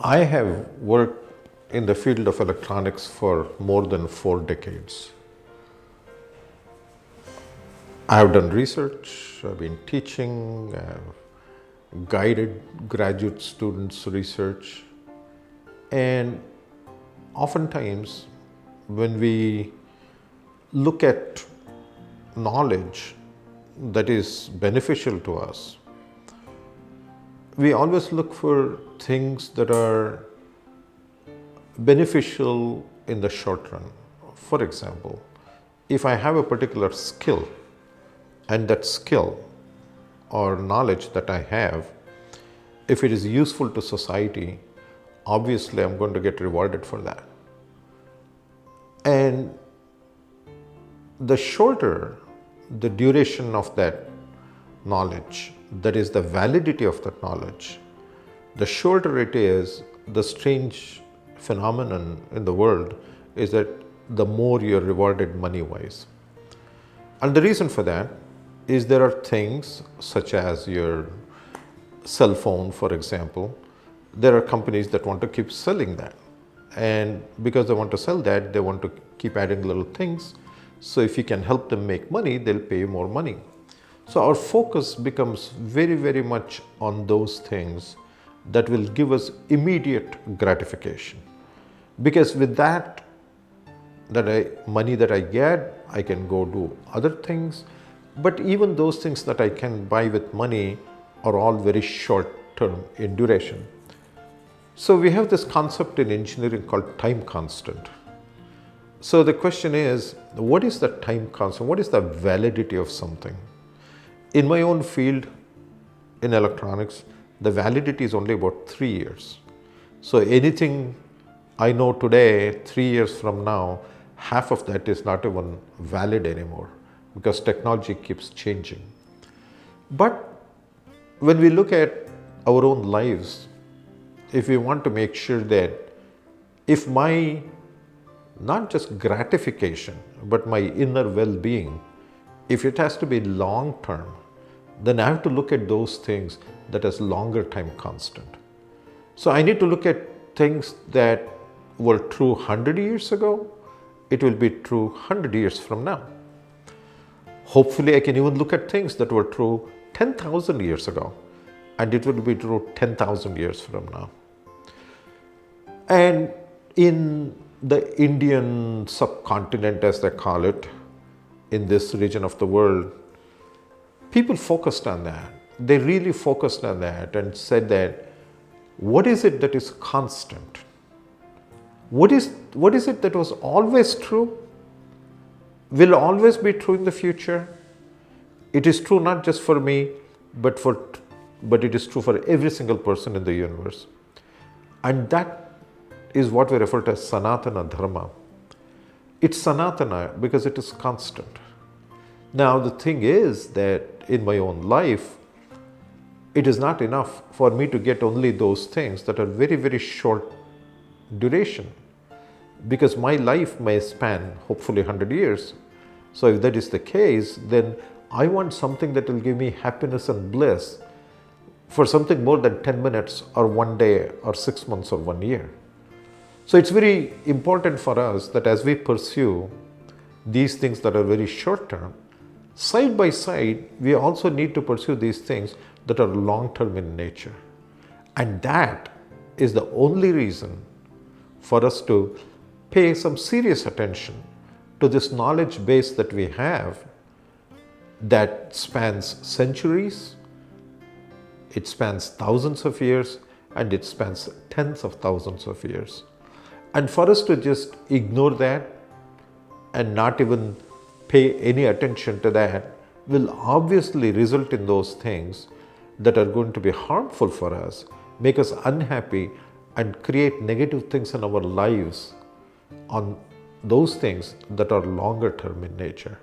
I have worked in the field of electronics for more than 4 decades. I have done research, I've been teaching, I've guided graduate students' research, and oftentimes when we look at knowledge that is beneficial to us, we always look for things that are beneficial in the short run. For example, if I have a particular skill and that skill or knowledge that I have, if it is useful to society, obviously I'm going to get rewarded for that. And the shorter the duration of that knowledge, that is the validity of that knowledge, the shorter it is, the strange phenomenon in the world is that the more you're rewarded money-wise. And the reason for that is there are things such as your cell phone, for example. There are companies that want to keep selling that. And because they want to sell that, they want to keep adding little things. So if you can help them make money, they'll pay you more money. So our focus becomes very, very much on those things that will give us immediate gratification. Because with that money that I get, I can go do other things. But even those things that I can buy with money are all very short term in duration. So we have this concept in engineering called time constant. So the question is, what is the time constant? What is the validity of something? In my own field, in electronics, the validity is only about 3 years. So anything I know today, 3 years from now, half of that is not even valid anymore because technology keeps changing. But when we look at our own lives, if we want to make sure that if my not just gratification, but my inner well-being, if it has to be long-term, then I have to look at those things that has longer time constant. So I need to look at things that were true 100 years ago, it will be true 100 years from now. Hopefully I can even look at things that were true 10,000 years ago, and it will be true 10,000 years from now. And in the Indian subcontinent, as they call it, in this region of the world, people focused on that. They really focused on that and said that, what is it that is constant? What is it that was always true? Will always be true in the future? It is true not just for me, but it is true for every single person in the universe. And that is what we refer to as Sanatana Dharma. It's Sanatana because it is constant. Now the thing is that in my own life, it is not enough for me to get only those things that are very, very short duration, because my life may span hopefully 100 years. So if that is the case, then I want something that will give me happiness and bliss for something more than 10 minutes or 1 day or 6 months or 1 year. So it's very important for us that as we pursue these things that are very short term, side by side, we also need to pursue these things that are long term in nature. And that is the only reason for us to pay some serious attention to this knowledge base that we have that spans centuries, it spans thousands of years, and it spans tens of thousands of years. And for us to just ignore that and not even pay any attention to that will obviously result in those things that are going to be harmful for us, make us unhappy, and create negative things in our lives on those things that are longer term in nature.